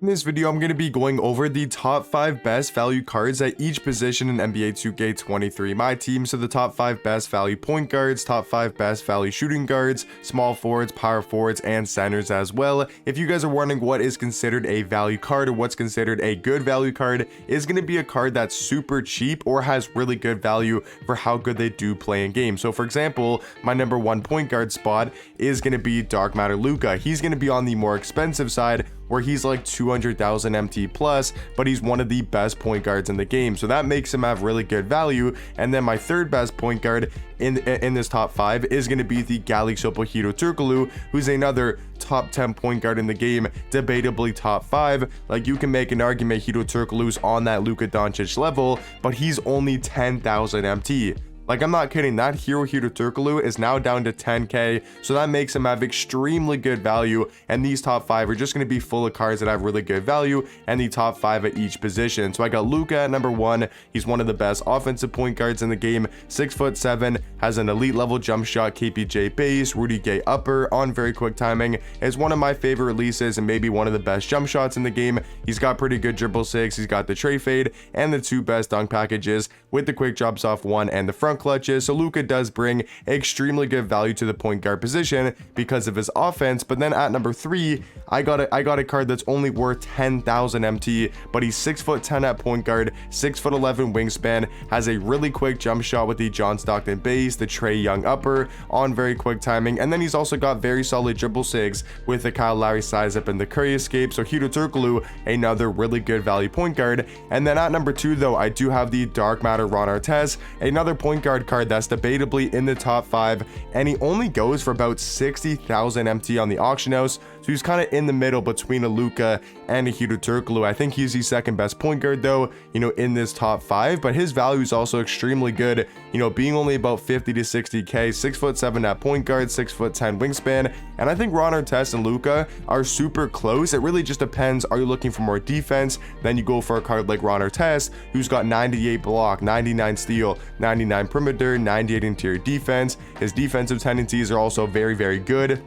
In this video, I'm going to be going over the top 5 best value cards at each position in NBA 2K23 Myteam. So the top 5 best value point guards, top 5 best value shooting guards, small forwards, power forwards, and centers as well. If you guys are wondering what is considered a value card or what's considered a good value card, is going to be a card that's super cheap or has really good value for how good they do play in game. So for example, my number 1 point guard spot is going to be Dark Matter Luka. He's going to be on the more expensive side, where he's like 200,000 MT plus, but he's one of the best point guards in the game. So that makes him have really good value. And then my third best point guard in this top 5 is going to be the Galixopo Turkoglu, who's another top 10 point guard in the game, debatably top 5. Like, you can make an argument Hito Turkoglu's on that Luka Doncic level, but he's only 10,000 MT. Like, I'm not kidding, that Hero Turkoglu is now down to 10k, so that makes him have extremely good value, and these top 5 are just going to be full of cards that have really good value, and the top 5 at each position. So I got Luka at number 1. He's one of the best offensive point guards in the game, 6'7", has an elite level jump shot, KPJ base, Rudy Gay upper on very quick timing, is one of my favorite releases and maybe one of the best jump shots in the game. He's got pretty good dribble 6, he's got the tray fade, and the 2 best dunk packages with the quick drops off 1 and the front clutches. So Luka does bring extremely good value to the point guard position because of his offense. But then at number 3, I got a card that's only worth 10,000 MT, but he's 6'10" at point guard, 6'11" wingspan, has a really quick jump shot with the John Stockton base, the Trey Young upper on very quick timing, and then he's also got very solid dribble 6 with the Kyle Lowry size up and the Curry escape. So Hito Turkoglu, another really good value point guard. And then at number 2 though, I do have the Dark Matter Ron Artest, another point guard card that's debatably in the top 5, and he only goes for about 60,000 MT on the auction house. So he's kind of in the middle between a Luka and a Hito Turkoglu. I think he's the second best point guard though, in this top 5, but his value is also extremely good, being only about 50 to 60k, 6'7" at point guard, 6'10" wingspan. And I think Ron Artest and Luka are super close. It really just depends. Are you looking for more defense? Then you go for a card like Ron Artest, who's got 98 block, 99 steal, 99 perimeter, 98 interior defense. His defensive tendencies are also very, very good,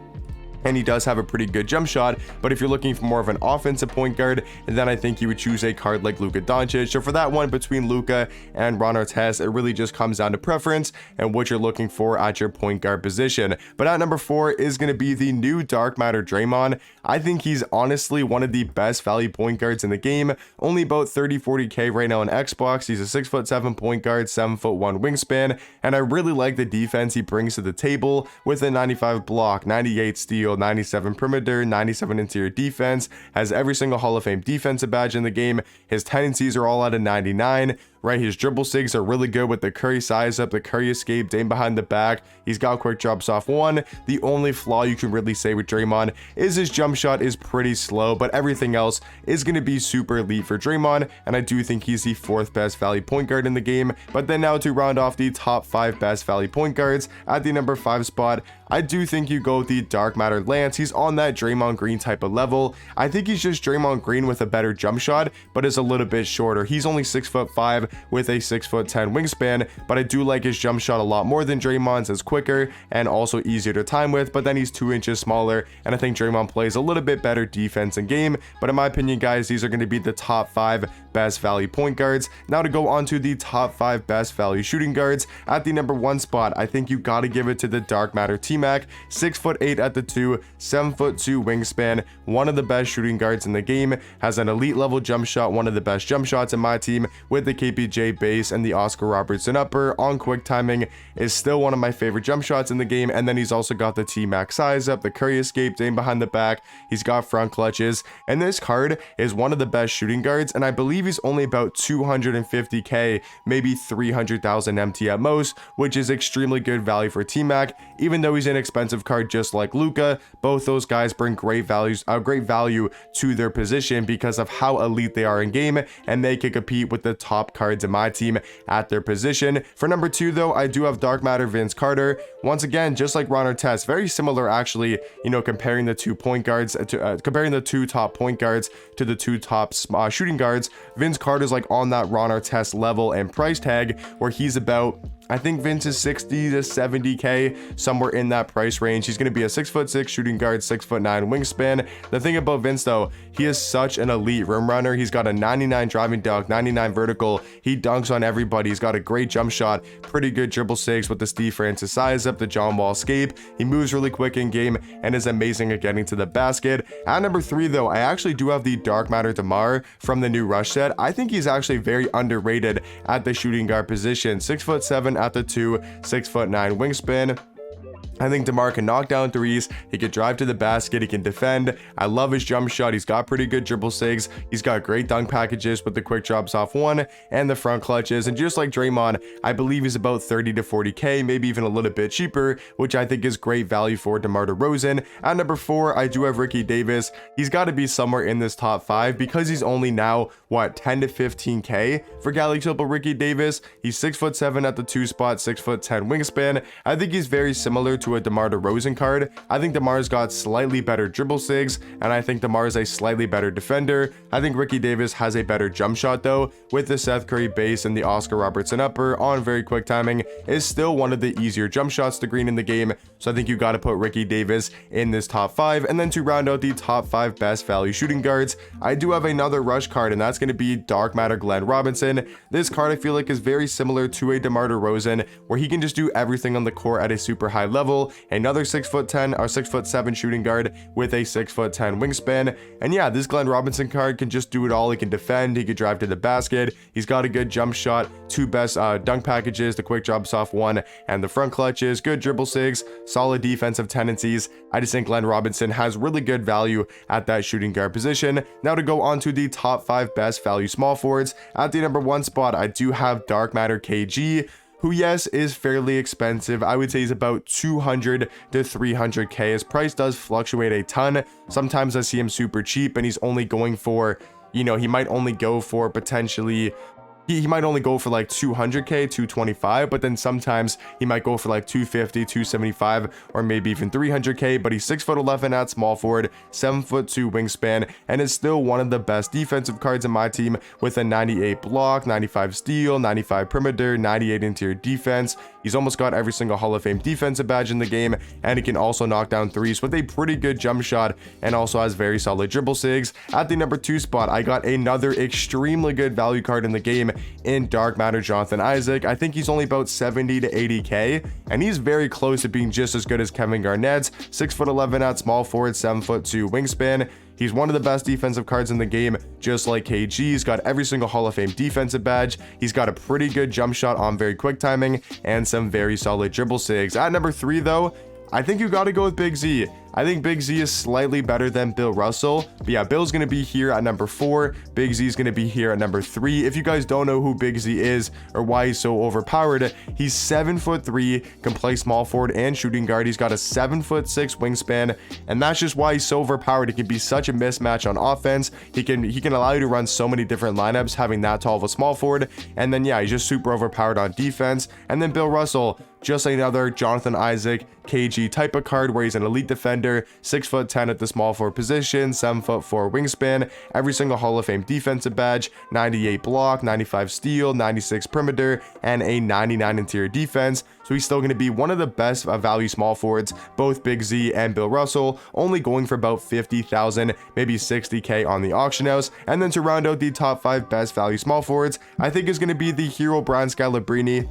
and he does have a pretty good jump shot. But if you're looking for more of an offensive point guard, then I think you would choose a card like Luka Doncic. So for that one, between Luka and Ron Artest, it really just comes down to preference and what you're looking for at your point guard position. But at number 4 is going to be the new Dark Matter Draymond. I think he's honestly one of the best value point guards in the game, only about 30-40k right now on Xbox. He's a 6'7" point guard, 7'1" wingspan, and I really like the defense he brings to the table with a 95 block, 98 steal, 97 perimeter, 97 interior defense, has every single Hall of Fame defensive badge in the game. His tendencies are all at a 99. Right, his dribble 6 are really good with the Curry size up, the Curry escape, Dame behind the back. He's got quick drops off 1. The only flaw you can really say with Draymond is his jump shot is pretty slow, but everything else is going to be super elite for Draymond, and I do think he's the 4th best value point guard in the game. But then now to round off the top 5 best value point guards, at the number 5 spot, I do think you go with the Dark Matter Lance. He's on that Draymond Green type of level. I think he's just Draymond Green with a better jump shot, but is a little bit shorter. He's only 6'5" with a 6'10" wingspan, but I do like his jump shot a lot more than Draymond's. It's quicker and also easier to time with, but then he's 2 inches smaller, and I think Draymond plays a little bit better defense in game. But in my opinion, guys, these are going to be the top 5 best value point guards. Now to go on to the top 5 best value shooting guards, at the number 1 spot, I think you got to give it to the Dark Matter T-Mac, 6'8" at the 2, 7'2" wingspan, one of the best shooting guards in the game, has an elite level jump shot, one of the best jump shots in my team, with the KPJ base and the Oscar Robertson upper on quick timing, is still one of my favorite jump shots in the game. And then he's also got the T-Mac size up, the Curry escape, Dame behind the back, he's got front clutches, and this card is one of the best shooting guards, and I believe he's only about 250k, maybe 300,000 MT at most, which is extremely good value for T-Mac. Even though he's an expensive card just like Luka, both those guys bring great value to their position because of how elite they are in game, and they can compete with the top cards in my team at their position. For number 2 though, I do have Dark Matter Vince Carter. Once again, just like Ron Artest, very similar actually, comparing the 2 point guards, comparing the 2 top point guards to the 2 top shooting guards. Vince Carter's like on that Ron Artest level and price tag, where he's about I think Vince is 60 to 70k, somewhere in that price range. He's going to be a 6'6" shooting guard, 6'9" wingspan. The thing about Vince though, he is such an elite rim runner. He's got a 99 driving dunk, 99 vertical. He dunks on everybody. He's got a great jump shot, pretty good dribble sigs with the Steve Francis size up, the John Wall escape. He moves really quick in game and is amazing at getting to the basket. At number 3 though, I actually do have the Dark Matter DeMar from the new Rush set. I think he's actually very underrated at the shooting guard position. 6'7" at the 2, 6'9" wingspan. I think DeMar can knock down threes. He can drive to the basket. He can defend. I love his jump shot. He's got pretty good dribble sigs. He's got great dunk packages with the quick drops off one and the front clutches. And just like Draymond, I believe he's about 30 to 40k, maybe even a little bit cheaper, which I think is great value for DeMar DeRozan. At number 4, I do have Ricky Davis. He's got to be somewhere in this top 5 because he's only now, what, 10 to 15k for Galaxy Opal Ricky Davis. He's 6'7" at the 2 spot, 6'10" wingspan. I think he's very similar to a DeMar DeRozan card. I think DeMar's got slightly better dribble sigs, and I think DeMar is a slightly better defender. I think Ricky Davis has a better jump shot though, with the Seth Curry base and the Oscar Robertson upper on very quick timing is still one of the easier jump shots to green in the game. So I think you got to put Ricky Davis in this top 5. And then to round out the top 5 best value shooting guards, I do have another rush card, and that's going to be Dark Matter Glenn Robinson. This card I feel like is very similar to a DeMar DeRozan, where he can just do everything on the court at a super high level. Another 6'10" or 6'7" shooting guard with a 6'10" wingspan. And yeah, this Glenn Robinson card can just do it all. He can defend, he can drive to the basket, he's got a good jump shot, 2 best dunk packages, the quick drops off one and the front clutches, good dribble sigs, solid defensive tendencies. I just think Glenn Robinson has really good value at that shooting guard position. Now to go on to the top 5 best value small forwards. At the number 1 spot, I do have Dark Matter KG, who, yes, is fairly expensive. I would say he's about 200 to 300k. His price does fluctuate a ton. Sometimes I see him super cheap and he's only going for, you know, he might only go for potentially he might only go for like 200k, 225, but then sometimes he might go for like 250, 275, or maybe even 300k. But he's 6'11" at small forward, 7'2" wingspan, and is still one of the best defensive cards in my team with a 98 block, 95 steal, 95 perimeter, 98 interior defense. He's almost got every single Hall of Fame defensive badge in the game, and he can also knock down threes with a pretty good jump shot, and also has very solid dribble sigs. At the number 2 spot, I got another extremely good value card in the game in Dark Matter Jonathan Isaac. I think he's only about 70 to 80k, and he's very close to being just as good as Kevin Garnett's 6'11" at small forward, 7'2" wingspan. He's one of the best defensive cards in the game, just like KG. He's got every single Hall of Fame defensive badge. He's got a pretty good jump shot on very quick timing and some very solid dribble sigs. At number 3 though, I think you got to go with Big Z. I think Big Z is slightly better than Bill Russell. But yeah, Bill's going to be here at number 4. Big Z is going to be here at number 3. If you guys don't know who Big Z is or why he's so overpowered, he's 7'3", can play small forward and shooting guard. He's got a 7'6" wingspan, and that's just why he's so overpowered. He can be such a mismatch on offense. He can allow you to run so many different lineups having that tall of a small forward. And then yeah, he's just super overpowered on defense. And then Bill Russell, just another Jonathan Isaac KG type of card where he's an elite defender, 6'10" at the small forward position, 7'4" wingspan, every single Hall of Fame defensive badge, 98 block, 95 steal, 96 perimeter, and a 99 interior defense. So he's still going to be one of the best value small forwards, both Big Z and Bill Russell, only going for about 50,000, maybe 60k on the auction house. And then to round out the top 5 best value small forwards, I think is going to be the Hero Brian Scalabrine,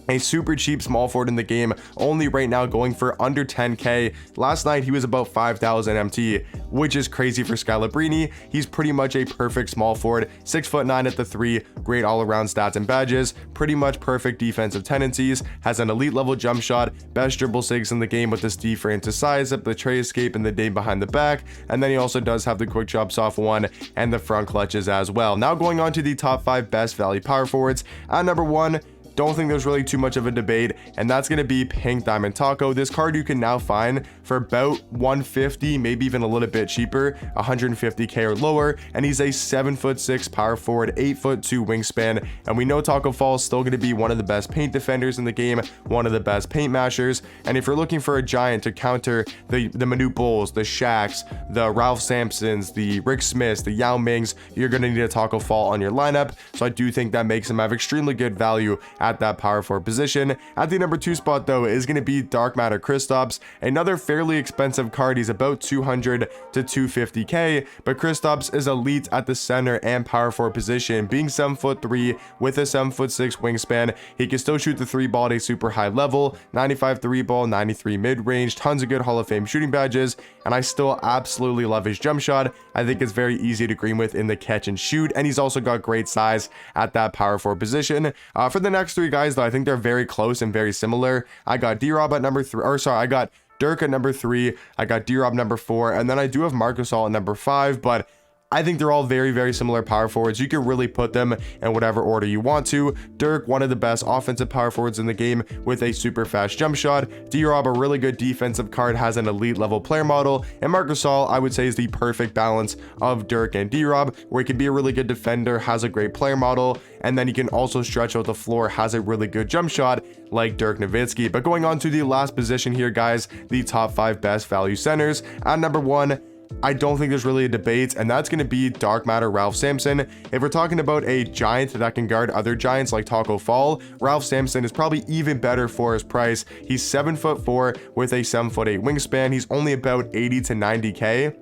a super cheap small forward in the game, only right now going for under 10k. Last night he was about 5,000 MT, which is crazy for Scalabrine. He's pretty much a perfect small forward, 6'9" at the 3, great all-around stats and badges, pretty much perfect defensive tendencies, has an elite level jump shot, best dribble sigs in the game with the Steve Francis size up, the tray escape, and the day behind the back. And then he also does have the quick drops off one and the front clutches as well. Now going on to the top 5 best value power forwards. At number 1, don't think there's really too much of a debate, and that's going to be Pink Diamond Taco. This card you can now find for about 150, maybe even a little bit cheaper, 150k or lower, and he's a 7'6" power forward, 8'2" wingspan. And we know Taco Fall is still going to be one of the best paint defenders in the game, one of the best paint mashers. And if you're looking for a giant to counter the Manute Bulls, the Shaqs, the Ralph Sampsons, the Rick Smiths, the Yao Mings, you're going to need a Taco Fall on your lineup. So I do think that makes him have extremely good value at that power forward position. At the number 2 spot though is going to be Dark Matter Kristaps, another fairly expensive card. He's about 200 to 250k, but Kristaps is elite at the center and power forward position, being 7'3" with a 7'6" wingspan. He can still shoot the 3-ball at a super high level, 95 3-ball, 93 mid-range, tons of good Hall of Fame shooting badges, and I still absolutely love his jump shot. I think it's very easy to green with in the catch and shoot, and he's also got great size at that power forward position. For the next 3 guys though, I think they're very close and very similar. I got D-Rob at number 3, or sorry, I got Dirk at number 3, I got D-Rob number 4, and then I do have Marc Gasol at number 5, but I think they're all very, very similar power forwards. You can really put them in whatever order you want to. Dirk, one of the best offensive power forwards in the game with a super fast jump shot. D-Rob, a really good defensive card, has an elite level player model. And Marc Gasol, I would say, is the perfect balance of Dirk and D-Rob, where he can be a really good defender, has a great player model, and then he can also stretch out the floor, has a really good jump shot like Dirk Nowitzki. But going on to the last position here, guys, the top 5 best value centers. At number 1, I don't think there's really a debate, and that's going to be Dark Matter Ralph Sampson. If we're talking about a giant that can guard other giants like Taco Fall, Ralph Sampson is probably even better for his price. He's 7'4" with a 7'8" wingspan. He's only about 80 to 90k.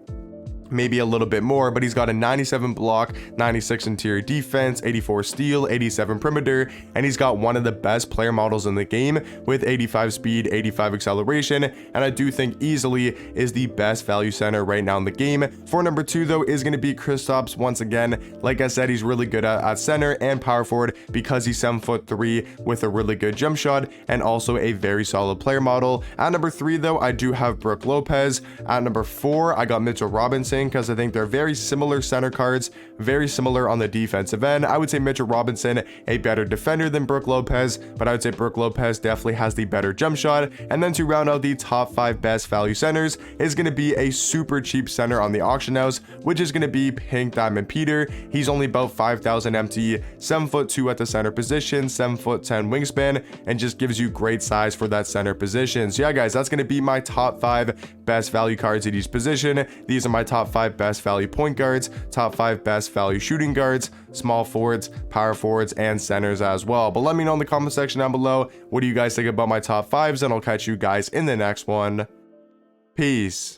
Maybe a little bit more, but he's got a 97 block, 96 interior defense, 84 steal, 87 perimeter, and he's got one of the best player models in the game with 85 speed, 85 acceleration, and I do think easily is the best value center right now in the game. For number 2 though is going to be Kristaps. Once again, like I said, he's really good at center and power forward because he's 7'3" with a really good jump shot and also a very solid player model. At number 3 though, I do have Brook Lopez. At number 4, I got Mitchell Robinson, because I think they're very similar center cards, very similar on the defensive end. I would say Mitchell Robinson a better defender than Brook Lopez, but I would say Brook Lopez definitely has the better jump shot. And then to round out the top 5 best value centers is going to be a super cheap center on the auction house, which is going to be Pink Diamond Peter. He's only about 5,000 MT, 7'2" at the center position, 7'10" wingspan, and just gives you great size for that center position. So yeah guys, that's going to be my top 5 best value cards at each position. These are my top 5 best value point guards, top 5 best value shooting guards, small forwards, power forwards, and centers as well. But let me know in the comment section down below, what do you guys think about my top 5s, and I'll catch you guys in the next one. Peace.